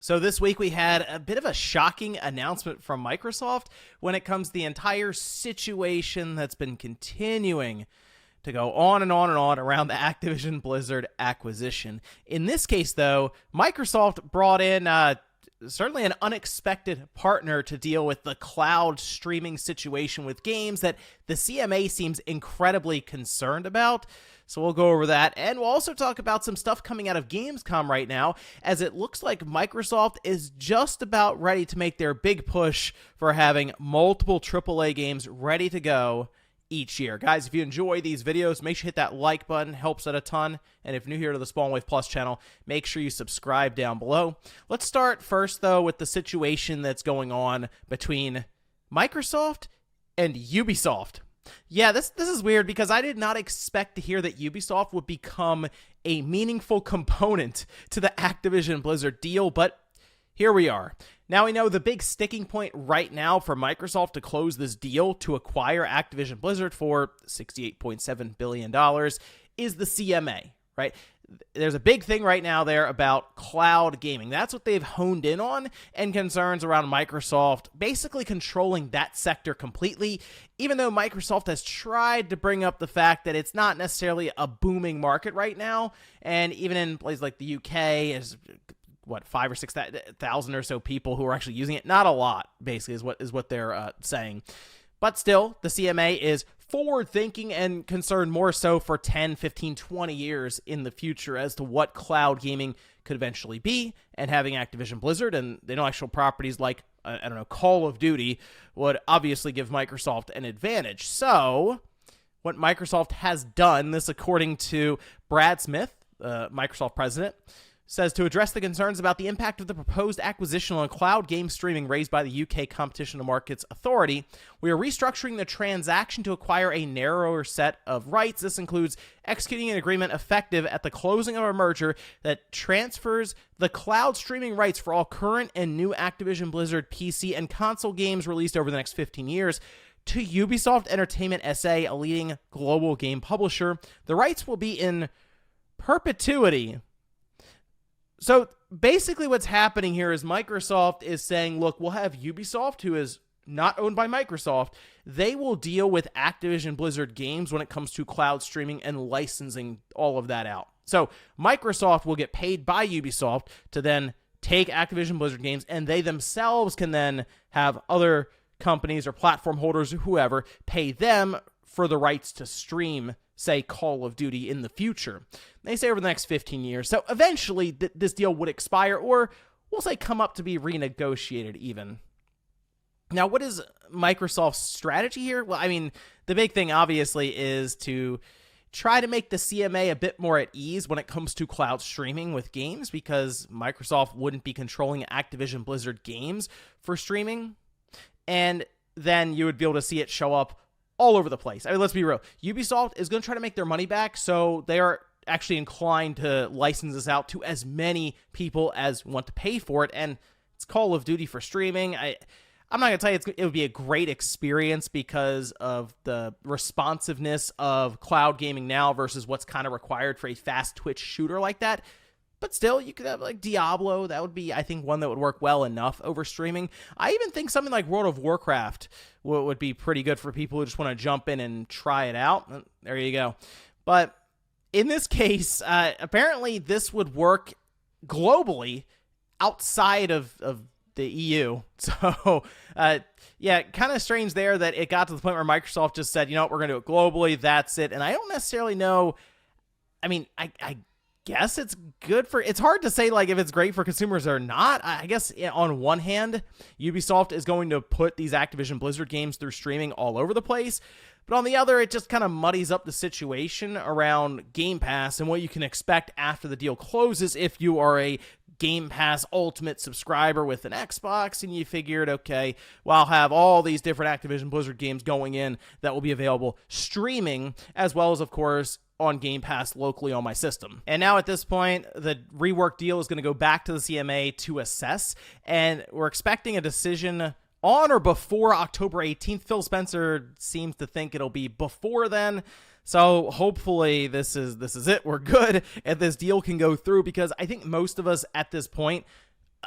So this week we had a bit of a shocking announcement from Microsoft when it comes to the entire situation that's been continuing to go on and on and on around the Activision Blizzard acquisition. In this case, though, Microsoft brought in certainly an unexpected partner to deal with the cloud streaming situation with games that the CMA seems incredibly concerned about. So we'll go over that, and we'll also talk about some stuff coming out of Gamescom right now, as it looks like Microsoft is just about ready to make their big push for having multiple AAA games ready to go each year. Guys, if you enjoy these videos, make sure you hit that like button, helps out a ton. And if you're new here to the Spawn Wave Plus channel, make sure you subscribe down below. Let's start first, though, with the situation that's going on between Microsoft and Ubisoft. Yeah, this is weird because I did not expect to hear that Ubisoft would become a meaningful component to the Activision Blizzard deal, but here we are. Now we know the big sticking point right now for Microsoft to close this deal to acquire Activision Blizzard for $68.7 billion is the CMA, right? There's a big thing right now there about cloud gaming. That's what they've honed in on, and concerns around Microsoft basically controlling that sector completely, even though Microsoft has tried to bring up the fact that it's not necessarily a booming market right now, and even in places like the UK, is what, 5,000 or 6,000 or so people who are actually using it. Not a lot, basically, is what they're saying. But still, the CMA is forward-thinking and concerned more so for 10, 15, 20 years in the future as to what cloud gaming could eventually be, and having Activision Blizzard and the intellectual properties like, I don't know, Call of Duty would obviously give Microsoft an advantage. So, what Microsoft has done, this according to Brad Smith, Microsoft president, says to address the concerns about the impact of the proposed acquisition on cloud game streaming raised by the UK Competition and Markets Authority, we are restructuring the transaction to acquire a narrower set of rights. This includes executing an agreement effective at the closing of our merger that transfers the cloud streaming rights for all current and new Activision Blizzard PC and console games released over the next 15 years to Ubisoft Entertainment SA, a leading global game publisher. The rights will be in perpetuity. So basically what's happening here is Microsoft is saying, look, we'll have Ubisoft, who is not owned by Microsoft. They will deal with Activision Blizzard games when it comes to cloud streaming and licensing all of that out. So Microsoft will get paid by Ubisoft to then take Activision Blizzard games, and they themselves can then have other companies or platform holders or whoever pay them for the rights to stream, say, Call of Duty in the future. They say over the next 15 years. So eventually this deal would expire, or we'll say come up to be renegotiated even. Now, what is Microsoft's strategy here? Well, I mean, the big thing obviously is to try to make the CMA a bit more at ease when it comes to cloud streaming with games, because Microsoft wouldn't be controlling Activision Blizzard games for streaming. And then you would be able to see it show up all over the place. I mean, let's be real. Ubisoft is going to try to make their money back, so they are actually inclined to license this out to as many people as want to pay for it, and it's Call of Duty for streaming. I'm not going to tell you it would be a great experience because of the responsiveness of cloud gaming now versus what's kind of required for a fast twitch shooter like that. But still, you could have like Diablo. That would be, I think, one that would work well enough over streaming. I even think something like World of Warcraft would be pretty good for people who just want to jump in and try it out. There you go. But in this case, apparently this would work globally outside of the EU. So, yeah, kind of strange there that it got to the point where Microsoft just said, you know what, we're going to do it globally. That's it. And I don't necessarily know. I mean, I guess it's good for, it's hard to say like if it's great for consumers or not. I guess on one hand, Ubisoft is going to put these Activision Blizzard games through streaming all over the place, but on the other, it just kind of muddies up the situation around Game Pass and what you can expect after the deal closes if you are a Game Pass Ultimate subscriber with an Xbox and you figured, okay, well, I'll have all these different Activision Blizzard games going in that will be available streaming, as well as, of course, on Game Pass locally on my system. And now at this point, the rework deal is going to go back to the CMA to assess, and we're expecting a decision on or before October 18th. Phil Spencer seems to think it'll be before then. So hopefully this is it. We're good, and this deal can go through, because I think most of us at this point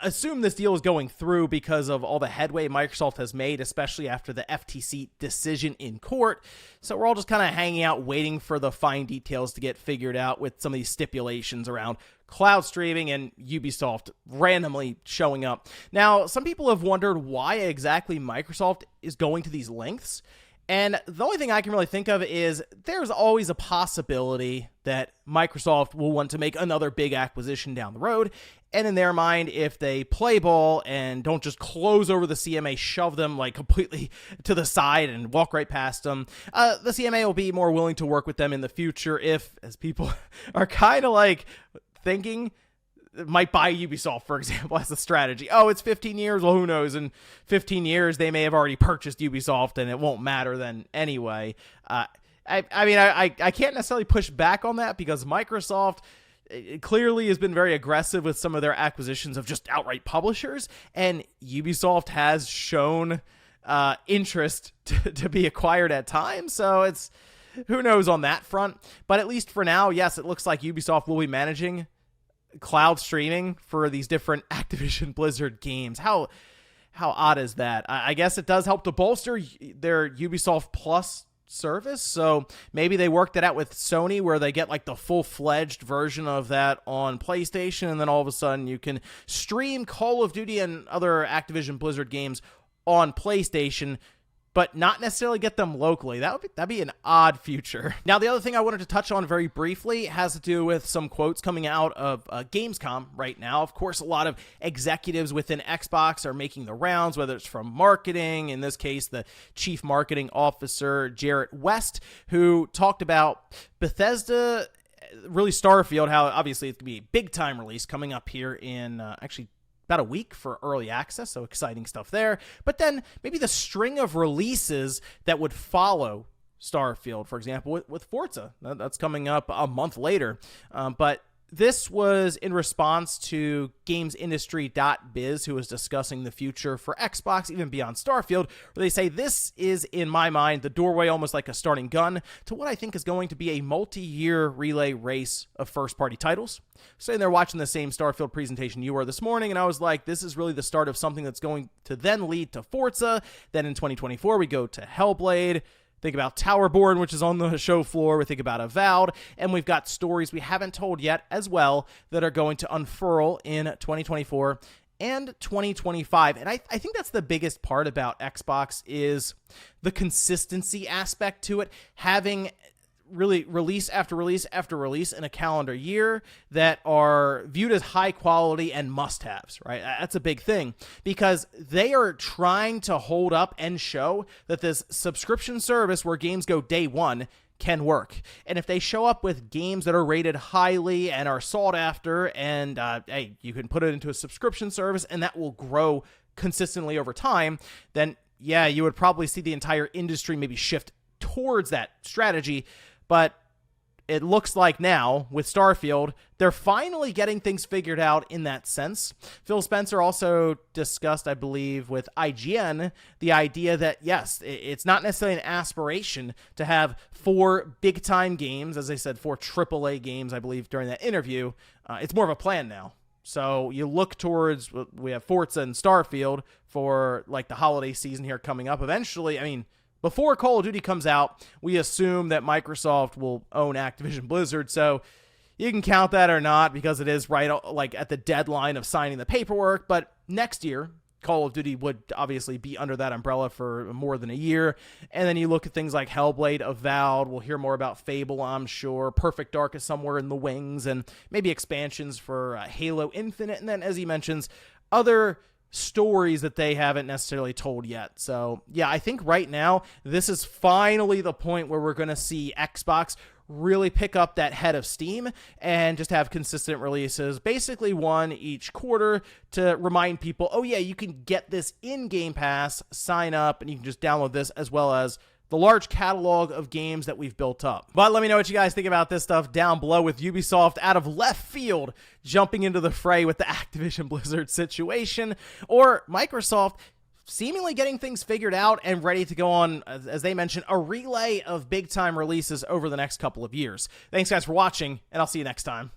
assume this deal is going through because of all the headway Microsoft has made, especially after the FTC decision in court. So we're all just kind of hanging out, waiting for the fine details to get figured out with some of these stipulations around cloud streaming and Ubisoft randomly showing up. Now, some people have wondered why exactly Microsoft is going to these lengths. And the only thing I can really think of is there's always a possibility that Microsoft will want to make another big acquisition down the road. And in their mind, if they play ball and don't just close over the CMA, shove them like completely to the side and walk right past them, the CMA will be more willing to work with them in the future if, as people are kind of like thinking, might buy Ubisoft, for example, as a strategy. Oh, it's 15 years. Well, who knows? In 15 years, they may have already purchased Ubisoft, and it won't matter then anyway. I can't necessarily push back on that because Microsoft clearly has been very aggressive with some of their acquisitions of just outright publishers, and Ubisoft has shown interest to be acquired at times. So it's who knows on that front. But at least for now, yes, it looks like Ubisoft will be managing cloud streaming for these different Activision Blizzard games. How odd is that? I guess it does help to bolster their Ubisoft Plus service. So maybe they worked it out with Sony where they get like the full-fledged version of that on PlayStation, and then all of a sudden you can stream Call of Duty and other Activision Blizzard games on PlayStation, but not necessarily get them locally. That'd be an odd future. Now, the other thing I wanted to touch on very briefly has to do with some quotes coming out of Gamescom right now. Of course, a lot of executives within Xbox are making the rounds, whether it's from marketing, in this case, the chief marketing officer, Jarrett West, who talked about Bethesda, really Starfield, how obviously it's going to be a big-time release coming up here in actually about a week for early access, so exciting stuff there. But then maybe the string of releases that would follow Starfield, for example, with Forza. That's coming up a month later. But this was in response to GamesIndustry.biz, who was discussing the future for Xbox, even beyond Starfield, where they say this is, in my mind, the doorway, almost like a starting gun, to what I think is going to be a multi-year relay race of first-party titles. Sitting there watching the same Starfield presentation you were this morning, and I was like, this is really the start of something that's going to then lead to Forza. Then in 2024, we go to Hellblade. Think about Towerborn, which is on the show floor. We think about Avowed, and we've got stories we haven't told yet as well that are going to unfurl in 2024 and 2025. And I think that's the biggest part about Xbox is the consistency aspect to it, having really release after release after release in a calendar year that are viewed as high quality and must-haves, right? That's a big thing because they are trying to hold up and show that this subscription service where games go day one can work. And if they show up with games that are rated highly and are sought after and, hey, you can put it into a subscription service and that will grow consistently over time, then yeah, you would probably see the entire industry maybe shift towards that strategy. But it looks like now, with Starfield, they're finally getting things figured out in that sense. Phil Spencer also discussed, I believe, with IGN, the idea that, yes, it's not necessarily an aspiration to have 4 big-time games, as they said, 4 AAA games, I believe, during that interview. It's more of a plan now. So you look towards, we have Forza and Starfield for, like, the holiday season here coming up. Eventually, I mean, before Call of Duty comes out, we assume that Microsoft will own Activision Blizzard, so you can count that or not because it is right like at the deadline of signing the paperwork, but next year, Call of Duty would obviously be under that umbrella for more than a year, and then you look at things like Hellblade, Avowed, we'll hear more about Fable, I'm sure, Perfect Dark is somewhere in the wings, and maybe expansions for Halo Infinite, and then, as he mentions, other stories that they haven't necessarily told yet. So yeah, I think right now this is finally the point where we're going to see Xbox really pick up that head of steam and just have consistent releases, basically one each quarter, to remind people, oh yeah, you can get this in Game Pass, sign up, and you can just download this, as well as the large catalog of games that we've built up. But let me know what you guys think about this stuff down below, with Ubisoft out of left field jumping into the fray with the Activision Blizzard situation, or Microsoft seemingly getting things figured out and ready to go on, as they mentioned, a relay of big-time releases over the next couple of years. Thanks, guys, for watching, and I'll see you next time.